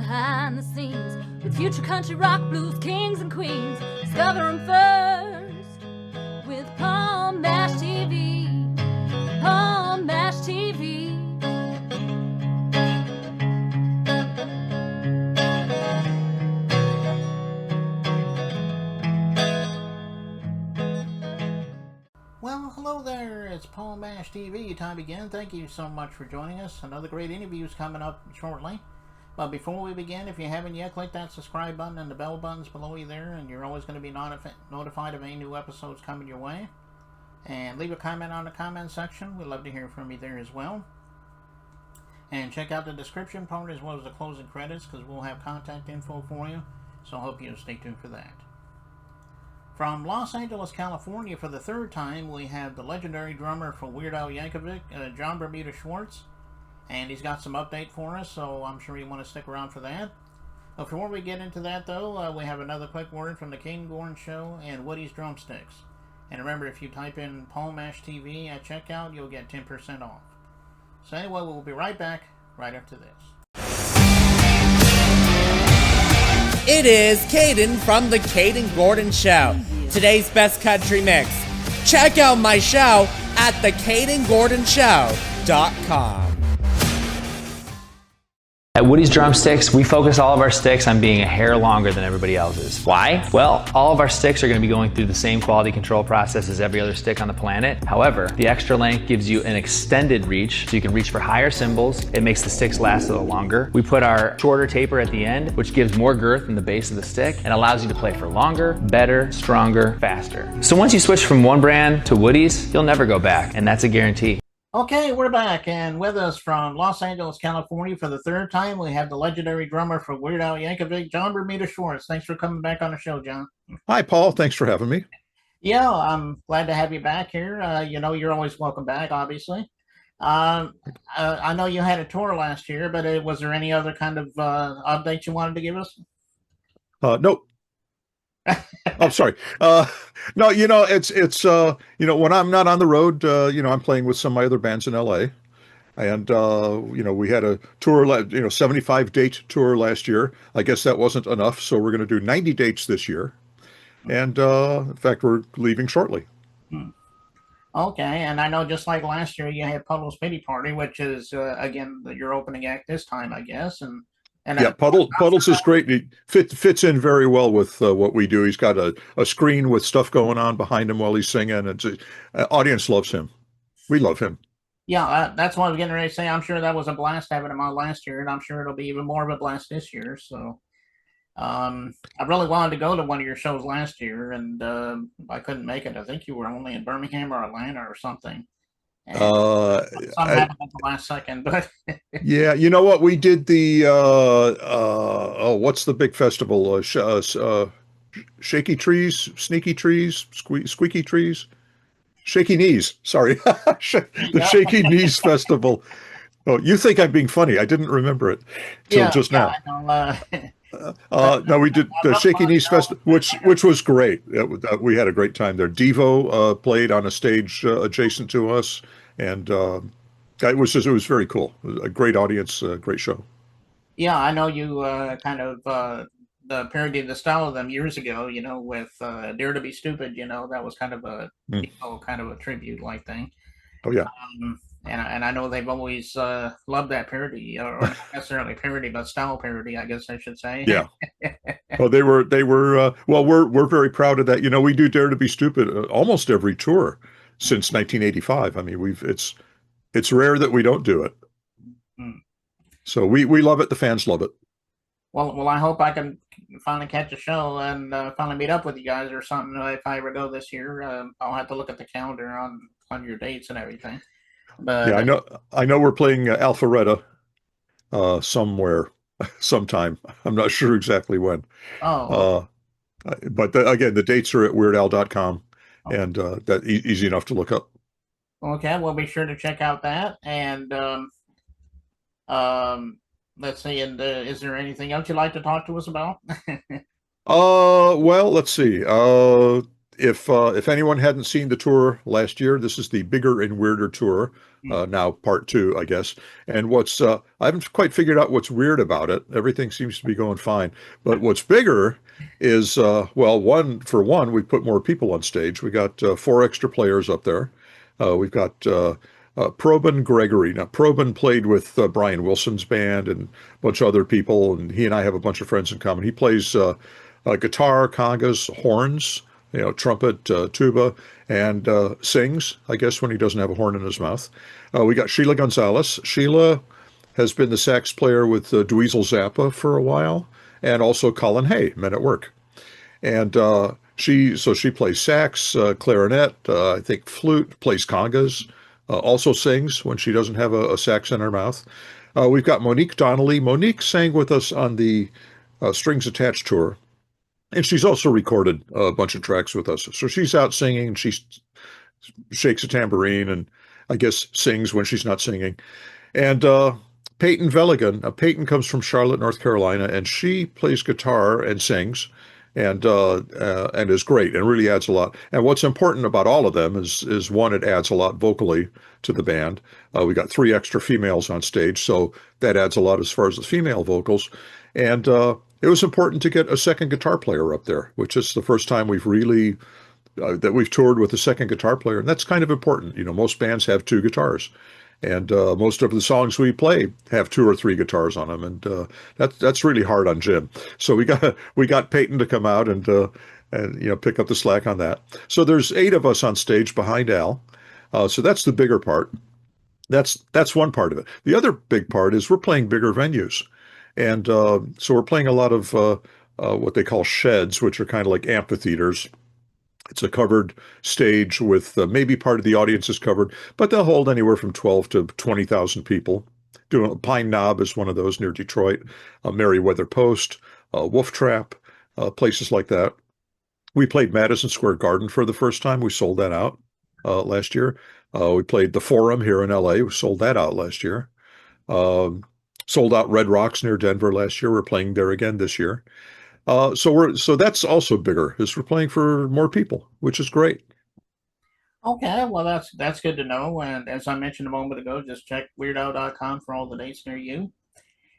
behind the scenes with future country rock blues kings and queens. Discover them first with Palm Bash TV. Palm Bash TV. Well, hello there, it's Palm Bash TV time again. Thank you so much for joining us. Another great interview's coming up shortly. But before we begin, if you haven't yet, click that subscribe button and the bell buttons below you there, and you're always going to be notified of any new episodes coming your way. And leave a comment on the comment section. We'd love to hear from you there as well. And check out the description part as well as the closing credits, because we'll have contact info for you. So I hope you'll stay tuned for that. From Los Angeles, California, for the third time, we have the legendary drummer for Weird Al Yankovic, John Bermuda Schwartz. And he's got some update for us, so I'm sure you want to stick around for that. Before we get into that, though, we have another quick word from the King Gordon Show and Woody's Drumsticks. And remember, if you type in Palm Bash TV at checkout, you'll get 10% off. So anyway, we'll be right back right after this. It is Caden from the Caden Gordon Show. Today's best country mix. Check out my show at thecadengordonshow.com. At Woody's Drumsticks, we focus all of our sticks on being a hair longer than everybody else's. Why? Well, all of our sticks are going to be going through the same quality control process as every other stick on the planet. However, the extra length gives you an extended reach, so you can reach for higher cymbals. It makes the sticks last a little longer. We put our shorter taper at the end, which gives more girth in the base of the stick and allows you to play for longer, better, stronger, faster. So once you switch from one brand to Woody's, you'll never go back, and that's a guarantee. Okay, we're back, and with us from Los Angeles, California for the third time, we have the legendary drummer for Weird Al Yankovic, John Bermuda Schwartz. Thanks for coming back on the show, John. Hi, Paul. Thanks for having me. Yeah, I'm glad to have you back here. You're always welcome back, obviously. I know you had a tour last year, but was there any other kind of update you wanted to give us? Nope. I'm sorry. No, it's when I'm not on the road, I'm playing with some of my other bands in LA. And, we had a tour, 75 date tour last year. I guess that wasn't enough. So we're going to do 90 dates this year. And, in fact, we're leaving shortly. Okay. And I know just like last year, you had Puddle's Pity Party, which is, again, your opening act this time, I guess. And yeah, Puddles is great. He fits in very well with what we do. He's got a screen with stuff going on behind him while he's singing. And audience loves him. We love him. Yeah, that's what I was getting ready to say. I'm sure that was a blast having him on last year, and I'm sure it'll be even more of a blast this year. So I really wanted to go to one of your shows last year, and I couldn't make it. I think you were only in Birmingham or Atlanta or something. Something happened at the last second, but yeah, you know what? We did the what's the big festival? Shaky Trees, Sneaky Trees, Squeaky Trees, Shaky Knees. Sorry, the Shaky Knees Festival. Oh, you think I'm being funny? I didn't remember it till just now. No, we did the Shaky Knees Festival, which was great. We had a great time there. Devo played on a stage adjacent to us, and it was very cool. It was a great audience, great show. Yeah, I know you kind of parodied the style of them years ago. With "Dare to Be Stupid." That was kind of a tribute like thing. Oh yeah. And I know they've always loved that parody, or not necessarily parody, but style parody, I guess I should say. Yeah. Well, they were. Well, we're very proud of that. We do Dare to Be Stupid almost every tour since 1985. I mean, it's rare that we don't do it. Mm-hmm. So we love it. The fans love it. Well, I hope I can finally catch a show and finally meet up with you guys or something. If I ever go this year, I'll have to look at the calendar on your dates and everything. But yeah, I know we're playing Alpharetta somewhere, sometime. I'm not sure exactly when. But again, the dates are at weirdal.com, and that easy enough to look up. Okay, we'll be sure to check out that. And let's see. And is there anything else you'd like to talk to us about? Well, let's see. if anyone hadn't seen the tour last year, this is the Bigger and Weirder tour. Now part 2, I guess. And what's I haven't quite figured out what's weird about it. Everything seems to be going fine. But what's bigger is well, one, we put more people on stage. We got 4 extra players up there. We've got Probin Gregory. Now, Probin played with Brian Wilson's band and a bunch of other people, and he and I have a bunch of friends in common. He plays guitar, congas, horns, trumpet, tuba, and sings, I guess, when he doesn't have a horn in his mouth. We got Sheila Gonzalez. Sheila has been the sax player with Dweezil Zappa for a while, and also Colin Hay, Men at Work. And she plays sax, clarinet, I think flute, plays congas, also sings when she doesn't have a sax in her mouth. We've got Monique Donnelly. Monique sang with us on the Strings Attached tour. And she's also recorded a bunch of tracks with us. So she's out singing, she shakes a tambourine and I guess sings when she's not singing. And Peyton Veligan, Peyton comes from Charlotte, North Carolina, and she plays guitar and sings and is great and really adds a lot. And what's important about all of them is one, it adds a lot vocally to the band. We got 3 extra females on stage, so that adds a lot as far as the female vocals. And it was important to get a second guitar player up there, which is the first time we've really that we've toured with a second guitar player, and that's kind of important. Most bands have 2 guitars, and most of the songs we play have 2 or 3 guitars on them, and that's really hard on Jim. So we got Peyton to come out and pick up the slack on that. So there's 8 of us on stage behind Al. So that's the bigger part. That's one part of it. The other big part is we're playing bigger venues. And so we're playing a lot of what they call sheds, which are kind of like amphitheaters. It's a covered stage with maybe part of the audience is covered, but they'll hold anywhere from 12 to 20,000 people. Pine Knob is one of those near Detroit, Merriweather Post, Wolf Trap, places like that. We played Madison Square Garden for the first time. We sold that out last year. We played the Forum here in LA. We sold that out last year. Sold out Red Rocks near Denver last year. We're playing there again this year. So that's also bigger, is we're playing for more people, which is great. Okay, well that's good to know. And as I mentioned a moment ago, just check weirdal.com for all the dates near you.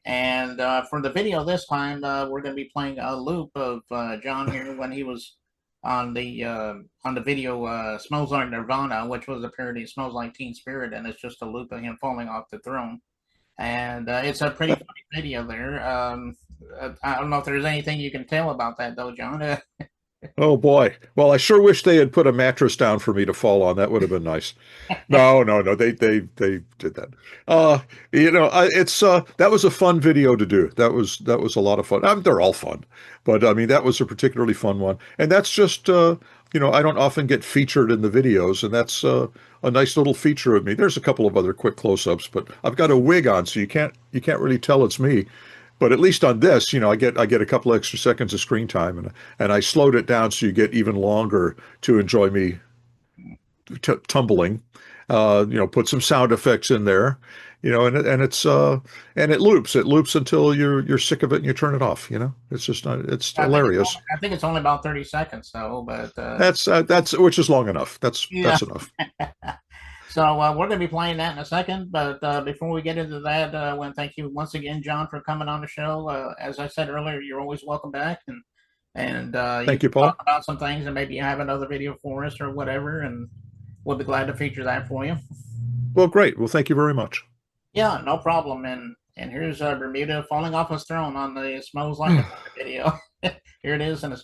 And for the video this time, we're going to be playing a loop of John here when he was on the video "Smells Like Nirvana," which was a parody of "Smells Like Teen Spirit," and it's just a loop of him falling off the throne. And it's a pretty funny video there. I don't know if there's anything you can tell about that, though, John. Oh, boy. Well, I sure wish they had put a mattress down for me to fall on. That would have been nice. No. They did that. That was a fun video to do. That was a lot of fun. They're all fun, but I mean, that was a particularly fun one. And that's just, I don't often get featured in the videos, and that's a nice little feature of me. There's a couple of other quick close-ups, but I've got a wig on, so you can't really tell it's me. But at least on this, I get a couple extra seconds of screen time, and I slowed it down so you get even longer to enjoy me tumbling. Put some sound effects in there, and it loops. It loops until you're sick of it and you turn it off. It's just it's hilarious. I think it's only about 30 seconds though, but that's which is long enough. That's enough. So we're going to be playing that in a second, but before we get into that, I want to thank you once again, John, for coming on the show. As I said earlier, you're always welcome back, and thank you, Paul. Talk about some things, and maybe you have another video for us or whatever, and we'll be glad to feature that for you. Well, great. Well, thank you very much. Yeah, no problem. And here's Bermuda falling off his throne on the "Smells Like" video. Here it is in a